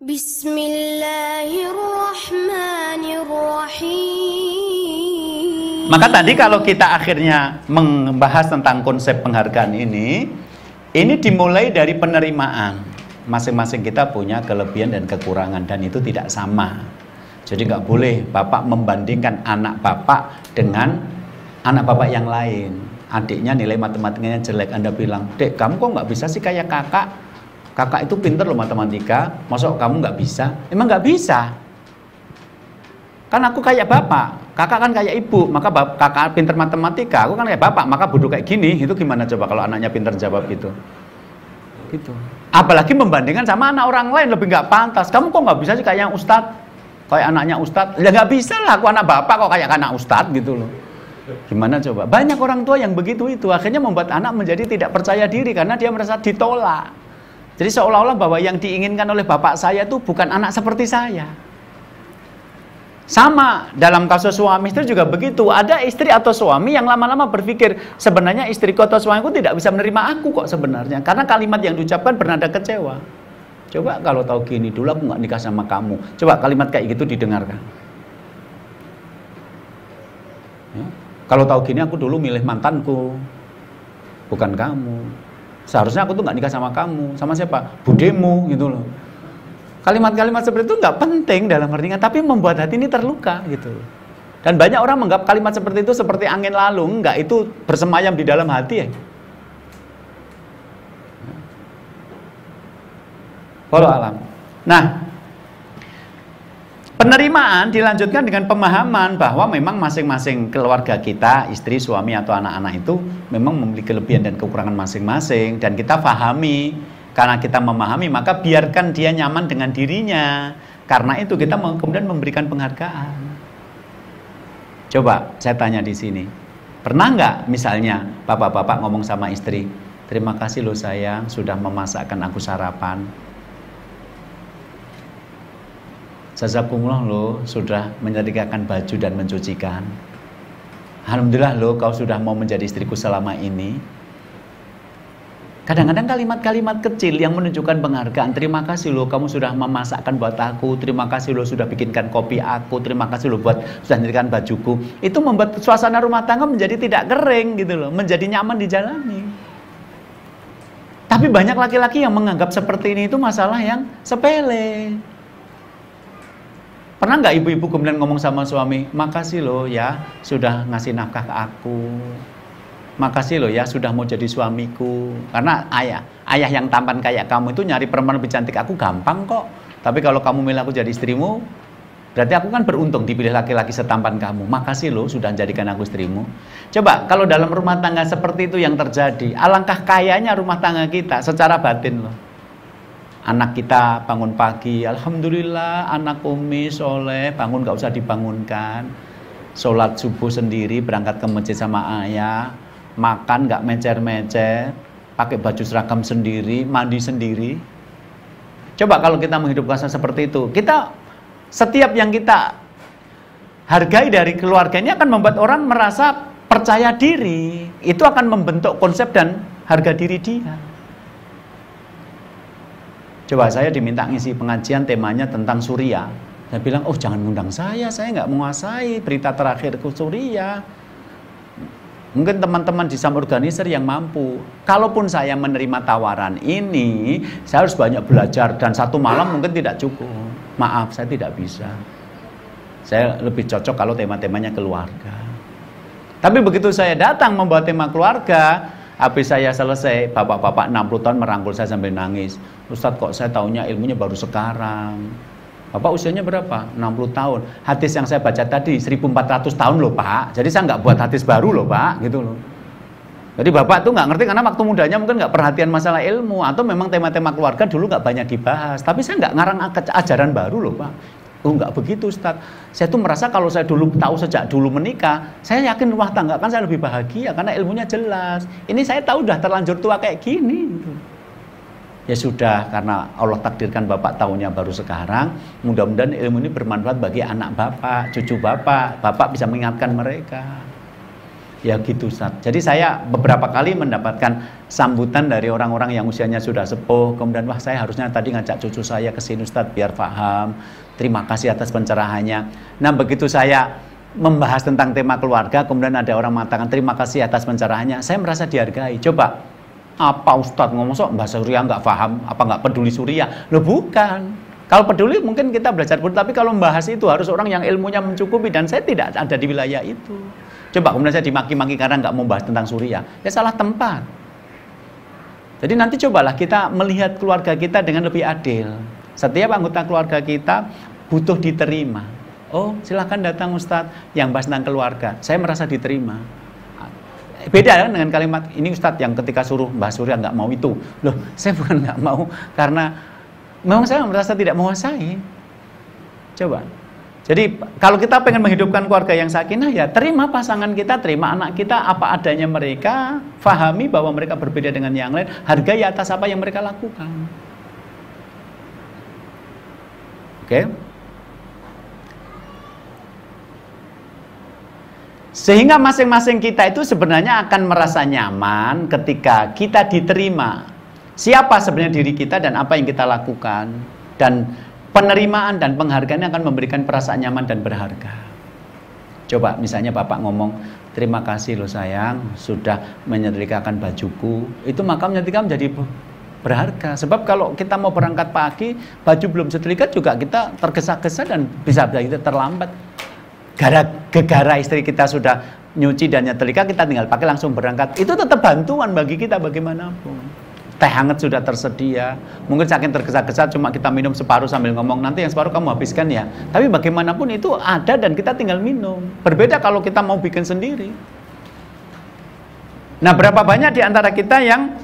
Bismillahirrahmanirrahim. Maka tadi kalau kita akhirnya membahas tentang konsep penghargaan ini dimulai dari penerimaan. Masing-masing kita punya kelebihan dan kekurangan dan itu tidak sama. Jadi nggak boleh bapak membandingkan anak bapak dengan anak bapak yang lain. Adiknya nilai matematikanya jelek, Anda bilang, "Dek, kamu kok nggak bisa sih kayak kakak? Kakak itu pinter loh matematika, masuk kamu nggak bisa?" Emang nggak bisa. Kan aku kayak bapak, kakak kan kayak ibu, maka kakak pinter matematika, aku kan kayak bapak, maka bodoh kayak gini. Itu gimana coba kalau anaknya pinter jawab itu? Gitu. Apalagi membandingkan sama anak orang lain, lebih nggak pantas. Kamu kok nggak bisa sih kayak yang ustadz, kayak anaknya ustadz? Ya nggak bisa lah, aku anak bapak kok kayak anak ustadz gitu loh. Gimana coba? Banyak orang tua yang begitu itu, akhirnya membuat anak menjadi tidak percaya diri karena dia merasa ditolak. Jadi seolah-olah bahwa yang diinginkan oleh bapak saya itu bukan anak seperti saya. Sama dalam kasus suami istri juga begitu. Ada istri atau suami yang lama-lama berpikir, sebenarnya istriku atau suamiku tidak bisa menerima aku kok sebenarnya. Karena kalimat yang diucapkan bernada kecewa. Coba kalau tahu gini, dulu aku nggak nikah sama kamu. Coba kalimat kayak gitu didengarkan. Ya. Kalau tahu gini, aku dulu milih mantanku, bukan kamu. Seharusnya aku tuh nggak nikah sama kamu. Sama siapa? Budemu gitu loh. Kalimat-kalimat seperti itu nggak penting dalam artinya, tapi membuat hati ini terluka gitu. Dan banyak orang menganggap kalimat seperti itu seperti angin lalu. Enggak, itu bersemayam di dalam hati ya. Wallahu alam. Nah, penerimaan dilanjutkan dengan pemahaman bahwa memang masing-masing keluarga kita, istri, suami, atau anak-anak itu memang memiliki kelebihan dan kekurangan masing-masing. Dan kita pahami, karena kita memahami, maka biarkan dia nyaman dengan dirinya. Karena itu kita kemudian memberikan penghargaan. Coba saya tanya di sini, pernah nggak misalnya bapak-bapak ngomong sama istri, "Terima kasih loh sayang, sudah memasakkan aku sarapan. Jazakumullah loh, sudah menyediakan baju dan mencucikan. Alhamdulillah loh, kau sudah mau menjadi istriku selama ini." Kadang-kadang kalimat-kalimat kecil yang menunjukkan penghargaan. "Terima kasih loh, kamu sudah memasakkan buat aku. Terima kasih loh, sudah bikinkan kopi aku. Terima kasih loh, sudah menyediakan bajuku." Itu membuat suasana rumah tangga menjadi tidak kering gitu loh, menjadi nyaman dijalani. Tapi banyak laki-laki yang menganggap seperti ini itu masalah yang sepele. Pernah nggak ibu-ibu kemudian ngomong sama suami, "Makasih loh ya, sudah ngasih nafkah ke aku. Makasih loh ya, sudah mau jadi suamiku. Karena ayah yang tampan kayak kamu itu nyari perempuan lebih cantik aku gampang kok. Tapi kalau kamu milih aku jadi istrimu, berarti aku kan beruntung dipilih laki-laki setampan kamu. Makasih loh sudah jadikan aku istrimu." Coba kalau dalam rumah tangga seperti itu yang terjadi, alangkah kayanya rumah tangga kita secara batin loh. Anak kita bangun pagi, alhamdulillah anak Umi soleh, bangun gak usah dibangunkan. Sholat subuh sendiri, berangkat ke masjid sama ayah, makan gak mecer-mecer, pakai baju seragam sendiri, mandi sendiri. Coba kalau kita menghidupkan seperti itu, kita setiap yang kita hargai dari keluarga ini akan membuat orang merasa percaya diri. Itu akan membentuk konsep dan harga diri dia. Coba saya diminta ngisi pengajian temanya tentang Suriah. Saya bilang, "Oh jangan ngundang saya nggak menguasai berita terakhir ke Suriah." Mungkin teman-teman di Sam Organizer yang mampu. Kalaupun saya menerima tawaran ini, saya harus banyak belajar dan satu malam mungkin tidak cukup. Maaf, saya tidak bisa. Saya lebih cocok kalau tema-temanya keluarga. Tapi begitu saya datang membawa tema keluarga, habis saya selesai, bapak-bapak 60 tahun merangkul saya sambil nangis. "Ustadz, kok saya taunya ilmunya baru sekarang." "Bapak usianya berapa?" 60 tahun. "Hadis yang saya baca tadi 1400 tahun loh Pak. Jadi saya nggak buat hadis baru loh Pak." Gitu loh. Jadi bapak tuh nggak ngerti karena waktu mudanya mungkin nggak perhatian masalah ilmu. Atau memang tema-tema keluarga dulu nggak banyak dibahas. Tapi saya nggak ngarang ajaran baru loh Pak. "Oh nggak begitu Ustadz. Saya tuh merasa kalau saya dulu tahu sejak dulu menikah, saya yakin rumah tangga kan saya lebih bahagia karena ilmunya jelas. Ini saya tahu udah terlanjur tua kayak gini." Ya sudah, karena Allah takdirkan bapak tahunya baru sekarang, mudah-mudahan ilmu ini bermanfaat bagi anak bapak, cucu bapak bisa mengingatkan mereka. Ya gitu Ustaz. Jadi saya beberapa kali mendapatkan sambutan dari orang-orang yang usianya sudah sepuh, kemudian wah saya harusnya tadi ngajak cucu saya ke sini Ustaz biar paham. Terima kasih atas pencerahannya. Nah begitu saya membahas tentang tema keluarga, kemudian ada orang mengatakan terima kasih atas pencerahannya, saya merasa dihargai. Coba, apa Ustadz ngomong sok bahasa Suriah nggak paham, apa nggak peduli Suriah? Loh bukan. Kalau peduli mungkin kita belajar peduli, tapi kalau membahas itu harus orang yang ilmunya mencukupi, dan saya tidak ada di wilayah itu. Coba kemudian saya dimaki-maki karena nggak mau bahas tentang Suriah, ya salah tempat. Jadi nanti cobalah kita melihat keluarga kita dengan lebih adil. Setiap anggota keluarga kita butuh diterima. Oh silahkan datang Ustadz yang bahas tentang keluarga, saya merasa diterima. Beda kan dengan kalimat ini Ustadz yang ketika suruh bahas Suriah nggak mau itu. Loh saya bukan nggak mau, karena memang saya merasa tidak menguasai. Coba. Jadi kalau kita pengen menghidupkan keluarga yang sakinah, ya terima pasangan kita, terima anak kita apa adanya mereka, fahami bahwa mereka berbeda dengan yang lain, hargai atas apa yang mereka lakukan. Oke? Sehingga masing-masing kita itu sebenarnya akan merasa nyaman ketika kita diterima. Siapa sebenarnya diri kita dan apa yang kita lakukan. Dan penerimaan dan penghargaan akan memberikan perasaan nyaman dan berharga. Coba misalnya bapak ngomong, terima kasih loh sayang, sudah menyetrikakan bajuku. Itu maka menyetrika menjadi berharga. Sebab kalau kita mau berangkat pagi, baju belum setrika juga kita tergesa-gesa dan bisa kita terlambat. Gara-gara istri kita sudah nyuci dan nyetrika, kita tinggal pakai langsung berangkat. Itu tetap bantuan bagi kita bagaimanapun. Teh hangat sudah tersedia. Mungkin saking tergesa-gesa cuma kita minum separuh sambil ngomong, nanti yang separuh kamu habiskan ya. Tapi bagaimanapun itu ada dan kita tinggal minum. Berbeda kalau kita mau bikin sendiri. Nah berapa banyak di antara kita yang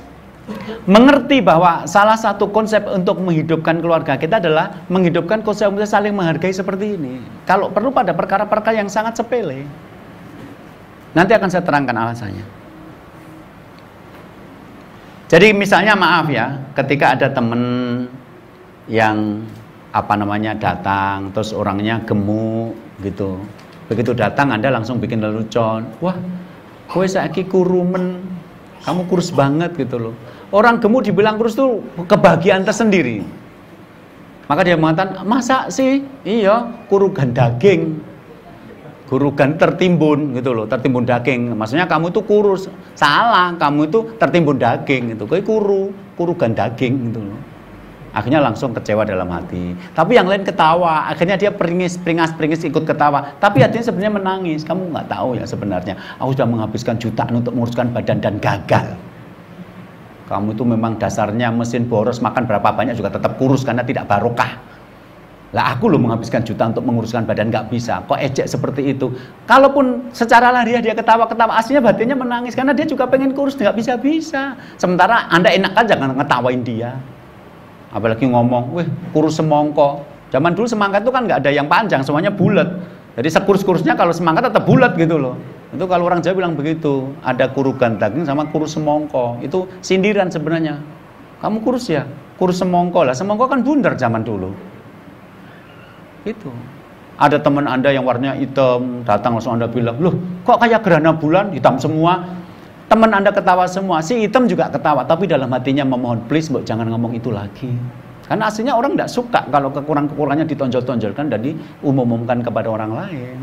mengerti bahwa salah satu konsep untuk menghidupkan keluarga kita adalah menghidupkan konsep saling menghargai seperti ini. Kalau perlu pada perkara-perkara yang sangat sepele. Nanti akan saya terangkan alasannya. Jadi misalnya maaf ya, ketika ada temen yang datang, terus orangnya gemuk gitu. Begitu datang Anda langsung bikin lelucon. Wah, kowe saiki kurumen, kamu kurus banget gitu loh. Orang gemuk dibilang kurus tuh kebahagiaan tersendiri. Maka dia mengatakan, masa sih? Iya, kurugan daging. Kurugan tertimbun gitu loh, tertimbun daging. Maksudnya kamu itu kurus. Salah, kamu itu tertimbun daging gitu. Kayak kurugan daging gitu loh. Akhirnya langsung kecewa dalam hati. Tapi yang lain ketawa. Akhirnya dia pringis ikut ketawa. Tapi hatinya sebenarnya menangis. Kamu nggak tahu ya sebenarnya. Aku sudah menghabiskan jutaan untuk menguruskan badan dan gagal. Kamu itu memang dasarnya mesin boros, makan berapa banyak juga tetap kurus karena tidak barokah. Lah aku loh menghabiskan juta untuk menguruskan badan, nggak bisa. Kok ejek seperti itu? Kalaupun secara lahiriah dia ketawa-ketawa, aslinya batinnya menangis karena dia juga pengen kurus, nggak bisa-bisa. Sementara Anda enak kan jangan ngetawain dia. Apalagi ngomong, wih kurus semongko. Zaman dulu semangka itu kan nggak ada yang panjang, semuanya bulat. Jadi sekurus-kurusnya kalau semangka tetap bulat gitu loh. Itu kalau orang Jawa bilang begitu. Ada kurugan daging sama kurus semongko. Itu sindiran sebenarnya. Kamu kurus ya? Kurus semongko lah. Semongko kan bundar zaman dulu. Itu ada teman Anda yang warnanya hitam datang langsung Anda bilang, loh kok kayak gerhana bulan hitam semua. Teman Anda ketawa semua, si hitam juga ketawa, tapi dalam hatinya memohon, please mbok jangan ngomong itu lagi. Karena aslinya orang tidak suka kalau kekurangan-kekurangannya ditonjol-tonjolkan dan diumumkan kepada orang lain.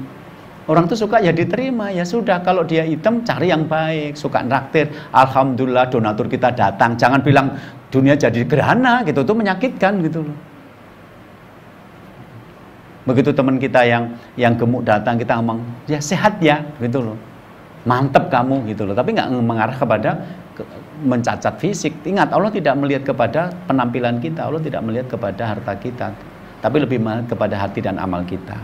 Orang tuh suka ya diterima, ya sudah. Kalau dia hitam cari yang baik, suka nraktir, alhamdulillah donatur kita datang. Jangan bilang dunia jadi gerhana gitu, itu menyakitkan gitu loh. Begitu teman kita yang gemuk datang, kita ngomong, ya sehat ya, gitu loh. Mantep kamu, gitu loh. Tapi nggak mengarah kepada mencacat fisik. Ingat, Allah tidak melihat kepada penampilan kita, Allah tidak melihat kepada harta kita, tapi lebih melihat kepada hati dan amal kita.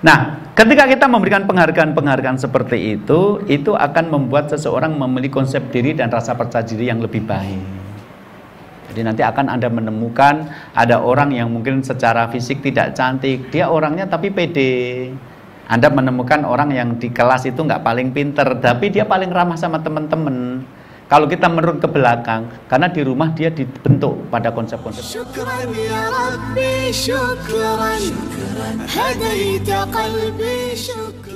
Nah, ketika kita memberikan penghargaan-penghargaan seperti itu akan membuat seseorang memiliki konsep diri dan rasa percaya diri yang lebih baik. Jadi nanti akan Anda menemukan ada orang yang mungkin secara fisik tidak cantik, dia orangnya tapi pede. Anda menemukan orang yang di kelas itu nggak paling pinter, tapi dia paling ramah sama teman-teman. Kalau kita menurun ke belakang, karena di rumah dia dibentuk pada konsep-konsep. Syukran ya Rabbi, syukran, hadaita qalbi, syukran.